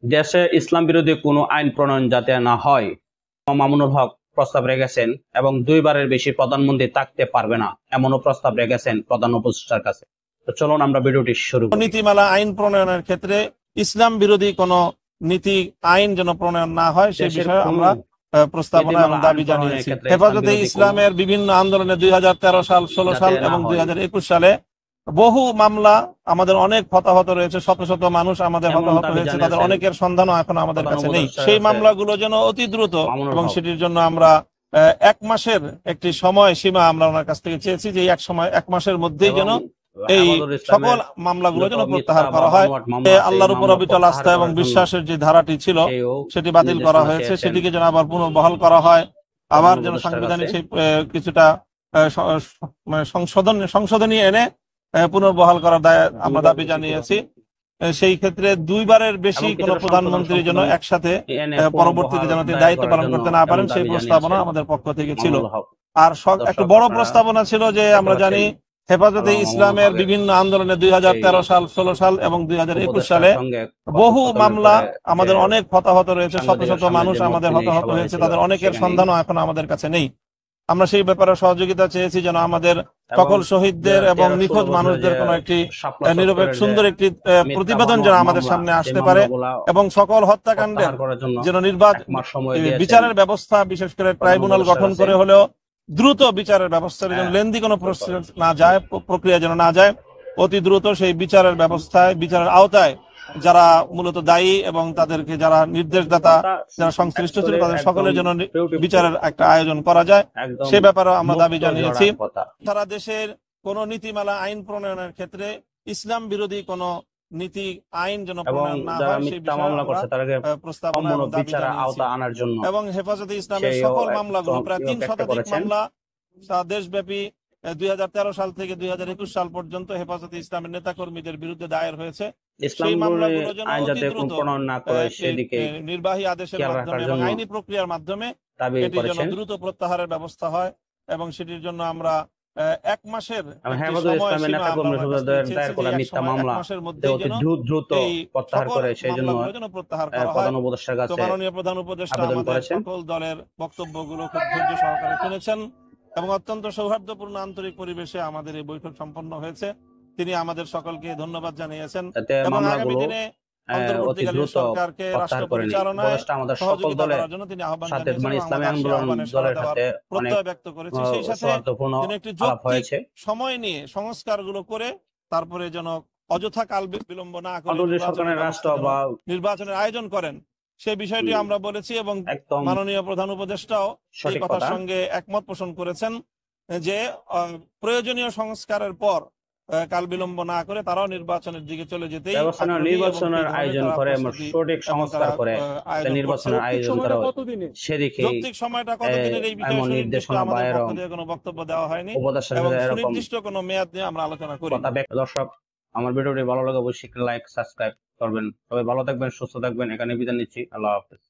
দেশে ইসলাম বিরোধী কোনো আইন প্রণয়ন যাতে না হয়, মামুনুল হক প্রস্তাব রেখেছেন এবং 2বারের বেশি প্রধানমন্ত্রী থাকতে পারবে না এমনও প্রস্তাব রেখেছেন প্রধান উপদেষ্টার কাছে। তো চলুন আমরা ভিডিওটি শুরু করি। নীতিমালা আইন প্রণয়নের ক্ষেত্রে ইসলাম বিরোধী কোনো নীতি আইন যেন প্রণয়ন না হয় সে বিষয়ে আমরা প্রস্তাবনা এবং দাবি জানিয়েছি। হেফাজতে ইসলামের বিভিন্ন আন্দোলনে 2013 সাল, 16 সাল এবং 2021 সালে বহু মামলা, আমাদের অনেক হতাহত রয়েছে, শত শত মানুষ আমাদের হতাহত হয়েছে, তাদের অনেকের সন্ধানও এখন আমাদের কাছে নেই। সেই মামলাগুলো যেন অতি দ্রুত, এবং সেটির জন্য আমরা 1 মাসের একটি সময় সীমা আমরা ওনার কাছ থেকে চেয়েছি, যে 1 মাসের মধ্যেই যেন এই সকল মামলাগুলো যেন প্রত্যাহার করা হয়। আল্লাহর উপর অবিচল আস্থা এবং বিশ্বাসের যে ধারাটি ছিল সেটি বাতিল করা হয়েছে, সেটিকে যেন আবার পুনর্বহাল করা হয়। আবার যেন সাংবিধানিক সেই কিছুটা সংশোধনী এনে পুনর্বহাল করার আমরা দাবি জানিয়েছি। সেই ক্ষেত্রে 2বারের বেশি কোন প্রধানমন্ত্রী যেন একসাথে পরবর্তীতে যেন তিনি দায়িত্ব পালন করতে না পারেন, সেই প্রস্তাবনা আমাদের পক্ষ থেকে ছিল। আর একটা বড় প্রস্তাবনা ছিল যে আমরা জানি হেফাজতে ইসলামের বিভিন্ন আন্দোলনে 2013 সাল, 16 সাল এবং 2021 সালে বহু মামলা, আমাদের অনেক হতাহত রয়েছে, শত শত মানুষ আমাদের হতাহত হয়েছে, তাদের অনেকের সন্ধানও এখন আমাদের কাছে নেই। আমরা সেই ব্যাপারে সহযোগিতা চেয়েছি, যেন আমাদের সকল শহীদদের এবং নিখোঁজ মানুষদের কোন একটি নিরপেক্ষ সুন্দর একটি প্রতিবেদন যেন আমাদের সামনে আসতে পারে, এবং সকল হত্যাকাণ্ডের যেন বিচারের ব্যবস্থা, বিশেষ করে ট্রাইব্যুনাল গঠন করে হলেও দ্রুত বিচারের ব্যবস্থা, যেন লেন্দি কোনো প্রক্রিয়া যেন না যায়, অতি দ্রুত সেই বিচারের ব্যবস্থায়, বিচারের আওতায় যারা মূলত দায়ী এবং তাদেরকে যারা নির্দেশদাতা, যারা সংশ্লিষ্ট ছিল, তাদের সকলের জন্য বিচারের একটা আয়োজন করা যায়, সে ব্যাপারে আমরা দাবি জানিয়েছি। সারা দেশের কোন নীতিমালা আইন প্রণয়নের ক্ষেত্রে ইসলাম বিরোধী কোন নীতি আইন যেন প্রণয়ন না হয় সেই বিষয়ে প্রস্তাবনা এবং দাবি জানিয়েছি। এবং হেফাজতে ইসলামের সকল মামলাগুলো, প্রায় 3 শতাধিক মামলা দেশব্যাপী 2013 সাল থেকে 2021 সাল পর্যন্ত হেফাজতে ইসলামের নেতাকর্মীদের বিরুদ্ধে দায়ের হয়েছে। সেই মামলাগুলো যেন নির্বাহী আদেশের মাধ্যমে এবং আইনি প্রক্রিয়ার মাধ্যমে এটি যেন দ্রুত প্রত্যাহারের ব্যবস্থা হয়, এবং সেটির জন্য আমরা 1 মাসের প্রত্যাহার করা হয়। মাননীয় প্রধান উপদেষ্টা আমাদের সকল দলের বক্তব্যগুলো খুব ধৈর্য সহকারে শুনেছেন এবং অত্যন্ত সৌহার্দ্যপূর্ণ আন্তরিক পরিবেশে আমাদের এই বৈঠক সম্পন্ন হয়েছে। তিনি আমাদের সকলকে ধন্যবাদ জানিয়েছেন এবং আগামী দিনে অন্তর্বর্তীকালীন সরকারকে রাষ্ট্র পরিচালনায় সহযোগিতা করার জন্য তিনি আহ্বান প্রত্যয় ব্যক্ত করেছেন। সেই সাথে তিনি একটি যৌক্তিক সময় নিয়ে সংস্কারগুলো করে তারপরে যেন অযথা কাল বিলম্ব না করে নির্বাচনের আয়োজন করেন, সেই বিষয়টি আমরা বলেছি এবং মাননীয় প্রধান উপদেষ্টাও এই কথার সঙ্গে একমত পোষণ করেছেন যে প্রয়োজনীয় সংস্কারের পর কাল বিলম্ব না করে তারাও নির্বাচনের দিকে চলে যেতেই নির্বাচনের আয়োজন করে, সঠিক সংস্কার করে নির্বাচনের আয়োজন করা, সেদিকে যৌক্তিক সময়টা কতদিনের এই বিষয়ে আমাদের পক্ষ থেকে কোনো বক্তব্য দেওয়া হয়নি এবং সুনির্দিষ্ট কোনো মেয়াদ নিয়ে আমরা আলোচনা করি। দর্শক, আমার ভিডিওটি ভালো লাগে অবশ্যই লাইক, সাবস্ক্রাইব করবেন। সবাই ভালো থাকবেন, সুস্থ থাকবেন। এখানে বিদায় নিচ্ছি। আল্লাহ হাফেজ।